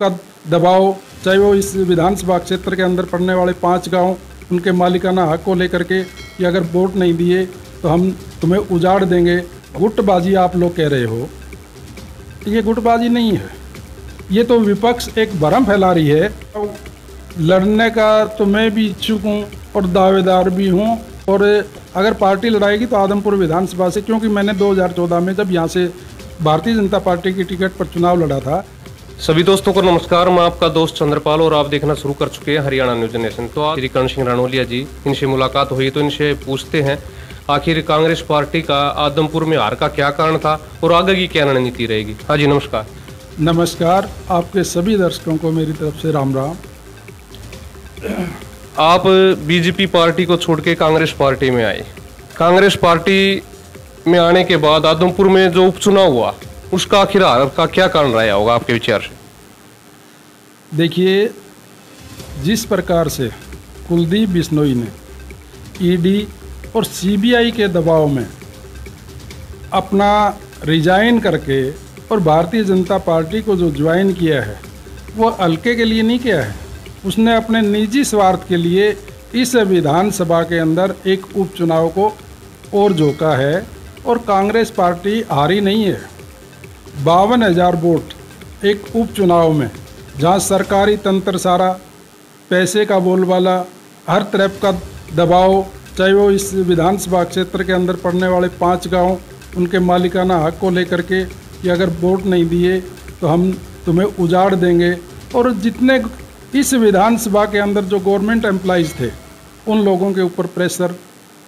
का दबाव, चाहे वो इस विधानसभा क्षेत्र के अंदर पड़ने वाले 5 गांव, उनके मालिकाना हक को लेकर के कि अगर वोट नहीं दिए तो हम तुम्हें उजाड़ देंगे। गुटबाजी आप लोग कह रहे हो, ये गुटबाजी नहीं है, ये तो विपक्ष एक भ्रम फैला रही है। लड़ने का तो मैं भी इच्छुक हूँ और दावेदार भी हूँ, और अगर पार्टी लड़ाएगी तो आदमपुर विधानसभा से, क्योंकि मैंने 2014 में जब यहाँ से भारतीय जनता पार्टी की टिकट पर चुनाव लड़ा था। सभी दोस्तों को नमस्कार, मैं आपका दोस्त चंद्रपाल और आप देखना शुरू कर चुके हैं हरियाणा न्यूज नेशन। तो आज श्री कर्ण सिंह रणोलिया जी, इनसे मुलाकात हुई तो इनसे पूछते हैं आखिर कांग्रेस पार्टी का आदमपुर में हार का क्या कारण था और आगे की क्या रणनीति रहेगी। हाँ जी नमस्कार। नमस्कार, आपके सभी दर्शकों को मेरी तरफ से राम राम। आप बीजेपी पार्टी को छोड़ के कांग्रेस पार्टी में आए। कांग्रेस पार्टी में आने के बाद आदमपुर में जो उपचुनाव हुआ उसका आखिर हार का क्या कारण रहा होगा आपके विचार से? देखिए, जिस प्रकार से कुलदीप बिश्नोई ने ईडी और सीबीआई के दबाव में अपना रिजाइन करके और भारतीय जनता पार्टी को जो ज्वाइन किया है, वो हल्के के लिए नहीं किया है। उसने अपने निजी स्वार्थ के लिए इस विधानसभा के अंदर एक उपचुनाव को और झोंका है, और कांग्रेस पार्टी हारी नहीं है। 52,000 वोट एक उपचुनाव में, जहां सरकारी तंत्र सारा, पैसे का बोलबाला, हर तरफ का दबाव, चाहे वो इस विधानसभा क्षेत्र के अंदर पड़ने वाले 5 गांव, उनके मालिकाना हक को लेकर के कि अगर वोट नहीं दिए तो हम तुम्हें उजाड़ देंगे। और जितने इस विधानसभा के अंदर जो गवर्नमेंट एम्प्लॉइज़ थे, उन लोगों के ऊपर प्रेशर,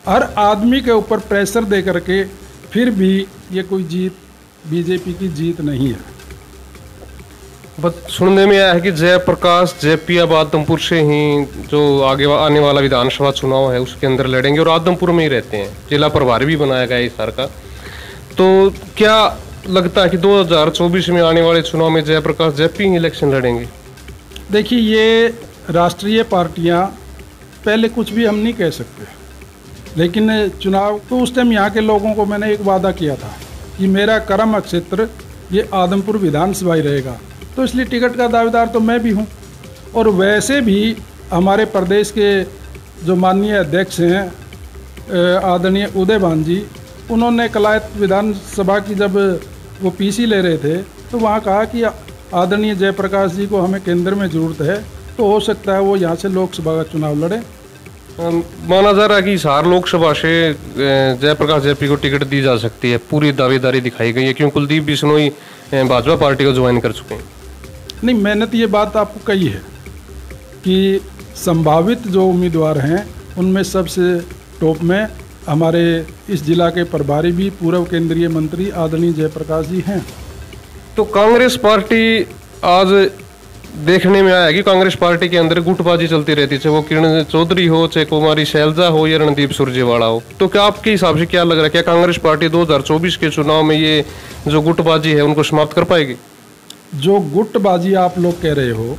हर आदमी के ऊपर प्रेशर दे करके, फिर भी ये कोई जीत बीजेपी की जीत नहीं है। बस सुनने में आया है कि जयप्रकाश जेपी अब आदमपुर से ही जो आगे आने वाला विधानसभा चुनाव है उसके अंदर लड़ेंगे और आदमपुर में ही रहते हैं। जिला प्रभारी भी बनाया गया इस बार का। तो क्या लगता है कि 2024 में आने वाले चुनाव में जयप्रकाश जेपी ही इलेक्शन लड़ेंगे? देखिए, ये राष्ट्रीय पार्टियां, पहले कुछ भी हम नहीं कह सकते, लेकिन चुनाव तो उस टाइम यहाँ के लोगों को मैंने एक वादा किया था कि मेरा कर्म क्षेत्र ये आदमपुर विधानसभा ही रहेगा, तो इसलिए टिकट का दावेदार तो मैं भी हूँ। और वैसे भी हमारे प्रदेश के जो माननीय अध्यक्ष हैं आदरणीय उदय भान जी, उन्होंने कलायत विधानसभा की जब वो पीसी ले रहे थे तो वहाँ कहा कि आदरणीय जयप्रकाश जी को हमें केंद्र में ज़रूरत है, तो हो सकता है वो यहाँ से लोकसभा का चुनाव लड़े। माना जा रहा है कि हिसार लोकसभा से जयप्रकाश जेपी को टिकट दी जा सकती है, पूरी दावेदारी दिखाई गई है, क्यों कुलदीप बिश्नोई भाजपा पार्टी को ज्वाइन कर चुके हैं। नहीं, मैंने तो ये बात आपको कही है कि संभावित जो उम्मीदवार हैं उनमें सबसे टॉप में हमारे इस जिला के प्रभारी भी पूर्व केंद्रीय मंत्री आदरणीय जयप्रकाश जी हैं। तो कांग्रेस पार्टी आज देखने में आया है कि कांग्रेस पार्टी के अंदर गुटबाजी चलती रहती है, चाहे वो किरण चौधरी हो, चाहे कुमारी शैलजा हो या रणदीप सुरजेवाला हो। तो क्या आपके हिसाब से क्या लग रहा है, क्या कांग्रेस पार्टी 2024 के चुनाव में ये जो गुटबाजी है उनको समाप्त कर पाएगी? जो गुटबाजी आप लोग कह रहे हो,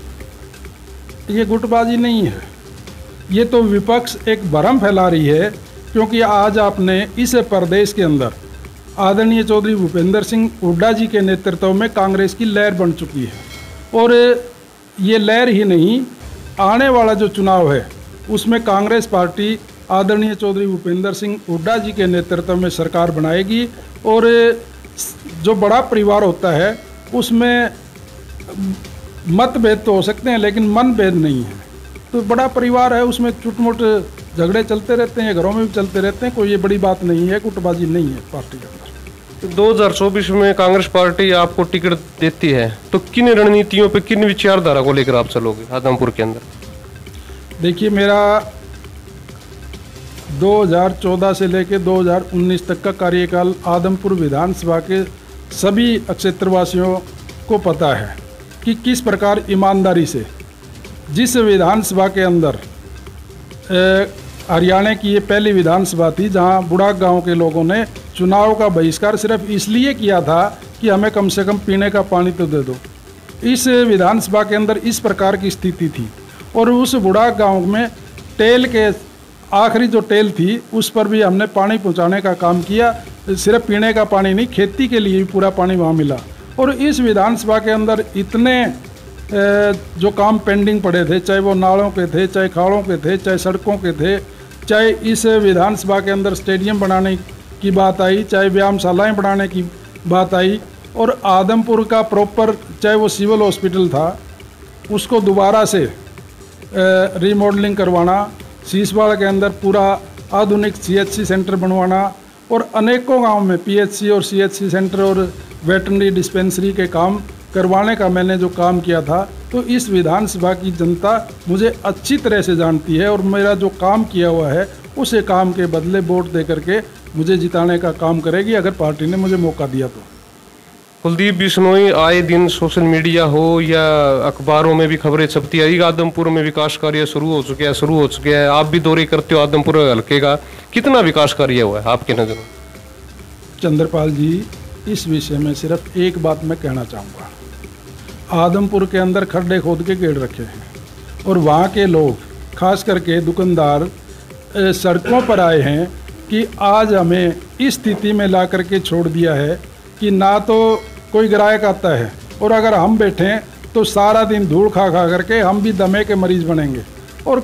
ये गुटबाजी नहीं है, ये तो विपक्ष एक भ्रम फैला रही है। क्योंकि आज आपने इस प्रदेश के अंदर आदरणीय चौधरी भूपेंद्र सिंह हुड्डा जी के नेतृत्व में कांग्रेस की लहर बन चुकी है, और ये लहर ही नहीं, आने वाला जो चुनाव है उसमें कांग्रेस पार्टी आदरणीय चौधरी भूपेंद्र सिंह हुड्डा जी के नेतृत्व में सरकार बनाएगी। और जो बड़ा परिवार होता है उसमें मतभेद तो हो सकते हैं, लेकिन मनभेद नहीं है। तो बड़ा परिवार है, उसमें छोटे-मोटे झगड़े चलते रहते हैं, घरों में भी चलते रहते हैं, कोई ये बड़ी बात नहीं है, गुटबाजी नहीं है पार्टी के अंदर। 2024 में कांग्रेस पार्टी आपको टिकट देती है तो किन रणनीतियों पे, किन विचारधारा को लेकर आप चलोगे आदमपुर के अंदर? देखिए, मेरा 2014 से लेकर 2019 तक का कार्यकाल आदमपुर विधानसभा के सभी क्षेत्रवासियों को पता है कि किस प्रकार ईमानदारी से जिस विधानसभा के अंदर हरियाणा की ये पहली विधानसभा थी जहां बुढ़ाक गांव के लोगों ने चुनाव का बहिष्कार सिर्फ इसलिए किया था कि हमें कम से कम पीने का पानी तो दे दो। इस विधानसभा के अंदर इस प्रकार की स्थिति थी, और उस बुढ़ाक गांव में टेल के आखिरी जो टेल थी उस पर भी हमने पानी पहुंचाने का काम किया। सिर्फ पीने का पानी नहीं, खेती के लिए भी पूरा पानी वहाँ मिला। और इस विधानसभा के अंदर इतने जो काम पेंडिंग पड़े थे, चाहे वो नालों के थे, चाहे खाड़ों के थे, चाहे सड़कों के थे, चाहे इस विधानसभा के अंदर स्टेडियम बनाने की बात आई, चाहे व्यायामशालाएं बनाने की बात आई, और आदमपुर का प्रॉपर चाहे वो सिविल हॉस्पिटल था उसको दोबारा से रीमॉडलिंग करवाना, शीशवाड़ के अंदर पूरा आधुनिक CHC सेंटर बनवाना, और अनेकों गांव में PHC और CHC सेंटर और वेटरनरी डिस्पेंसरी के काम करवाने का मैंने जो काम किया था, तो इस विधानसभा की जनता मुझे अच्छी तरह से जानती है, और मेरा जो काम किया हुआ है उसे काम के बदले वोट दे करके मुझे जिताने का काम करेगी, अगर पार्टी ने मुझे मौका दिया तो। कुलदीप बिश्नोई, आए दिन सोशल मीडिया हो या अखबारों में भी खबरें छपती है, आदमपुर में विकास कार्य शुरू हो चुके हैं। आप भी दौरे करते हो आदमपुर हल्के का, कितना विकास कार्य हुआ है आपके नज़र में? चंद्रपाल जी, इस विषय में सिर्फ एक बात मैं कहना चाहूँगा। आदमपुर के अंदर खड्डे खोद के गेड़ रखे हैं, और वहाँ के लोग खास करके दुकानदार सड़कों पर आए हैं कि आज हमें इस स्थिति में ला करके छोड़ दिया है कि ना तो कोई ग्राहक आता है, और अगर हम बैठें तो सारा दिन धूल खा खा करके हम भी दमे के मरीज बनेंगे। और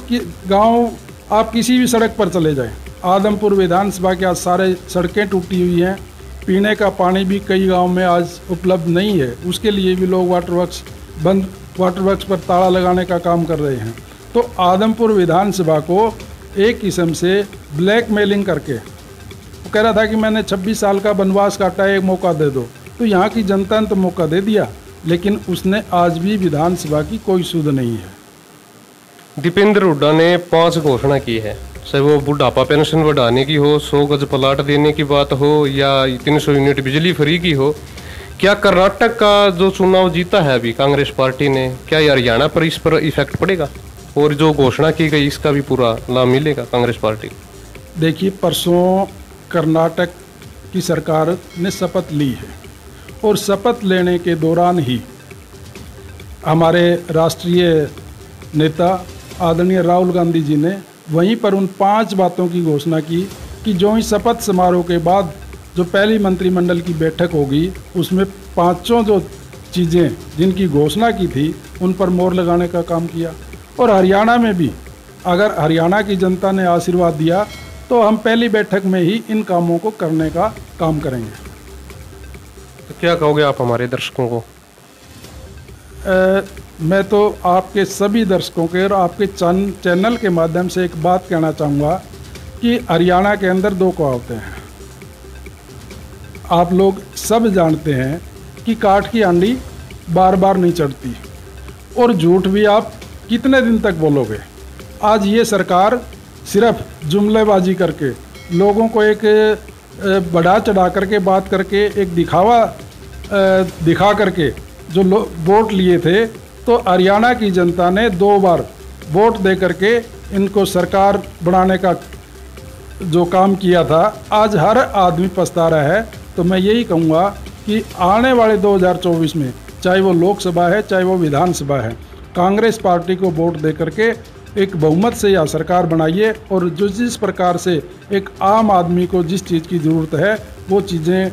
गांव आप किसी भी सड़क पर चले जाएं, आदमपुर विधानसभा के आज सारे सड़कें टूटी हुई हैं, पीने का पानी भी कई गांव में आज उपलब्ध नहीं है, उसके लिए भी लोग वाटर वर्क्स पर ताला लगाने का काम कर रहे हैं। तो आदमपुर विधानसभा को एक किस्म से ब्लैकमेलिंग करके वो कह रहा था कि मैंने 26 साल का वनवास काटा है, एक मौका दे दो। तो यहाँ की जनता ने तो मौका दे दिया, लेकिन उसने आज भी विधानसभा की कोई सुध नहीं है। दीपेंद्र हुड्डा ने 5 घोषणा की है, चाहे वो बुढ़ापा पेंशन बढ़ाने की हो, 100 गज प्लाट देने की बात हो, या 300 यूनिट बिजली फ्री की हो। क्या कर्नाटक का जो चुनाव जीता है अभी कांग्रेस पार्टी ने, क्या हरियाणा पर इस पर इफेक्ट पड़ेगा, और जो घोषणा की गई इसका भी पूरा लाभ मिलेगा कांग्रेस पार्टी? देखिए, परसों कर्नाटक की सरकार ने शपथ ली है, और शपथ लेने के दौरान ही हमारे राष्ट्रीय नेता आदरणीय राहुल गांधी जी ने वहीं पर उन 5 बातों की घोषणा की कि जो ही शपथ समारोह के बाद जो पहली मंत्रिमंडल की बैठक होगी उसमें 5 जो चीज़ें जिनकी घोषणा की थी उन पर मोहर लगाने का काम किया। और हरियाणा में भी अगर हरियाणा की जनता ने आशीर्वाद दिया तो हम पहली बैठक में ही इन कामों को करने का काम करेंगे। तो क्या कहोगे आप हमारे दर्शकों को? मैं तो आपके सभी दर्शकों के और आपके चैनल के माध्यम से एक बात कहना चाहूँगा कि हरियाणा के अंदर 2 कहावतें हैं। आप लोग सब जानते हैं कि काठ की हांडी बार बार नहीं चढ़ती, और झूठ भी आप कितने दिन तक बोलोगे। आज ये सरकार सिर्फ जुमलेबाजी करके लोगों को एक बढ़ा चढ़ा करके बात करके एक दिखावा दिखा करके जो वोट लिए थे, तो हरियाणा की जनता ने 2 बार वोट दे करके इनको सरकार बनाने का जो काम किया था, आज हर आदमी पछता रहा है। तो मैं यही कहूँगा कि आने वाले 2024 में चाहे वो लोकसभा है चाहे वो विधानसभा है, कांग्रेस पार्टी को वोट दे करके एक बहुमत से यह सरकार बनाइए, और जो जिस प्रकार से एक आम आदमी को जिस चीज़ की ज़रूरत है वो चीज़ें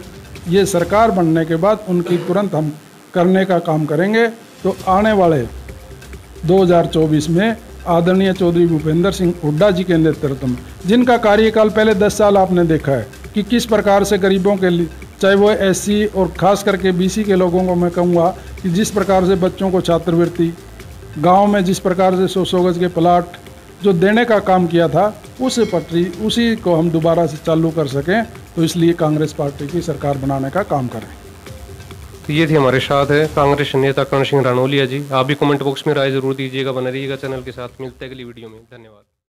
ये सरकार बनने के बाद उनकी तुरंत हम करने का काम करेंगे। तो आने वाले 2024 में आदरणीय चौधरी भूपेंद्र सिंह हुड्डा जी के नेतृत्व में, जिनका कार्यकाल पहले 10 साल आपने देखा है कि किस प्रकार से गरीबों के लिए, चाहे वो SC और ख़ास करके BC के लोगों को मैं कहूँगा कि जिस प्रकार से बच्चों को छात्रवृत्ति, गांव में जिस प्रकार से 100 गज के प्लाट जो देने का काम किया था, उसी को हम दोबारा से चालू कर सकें। तो इसलिए कांग्रेस पार्टी की सरकार बनाने का काम करें। तो ये थी हमारे साथ है कांग्रेस नेता कर्ण सिंह रानौलिया जी। आप भी कमेंट बॉक्स में राय जरूर दीजिएगा, बने रहिएगा चैनल के साथ। मिलते हैं अगली वीडियो में। धन्यवाद।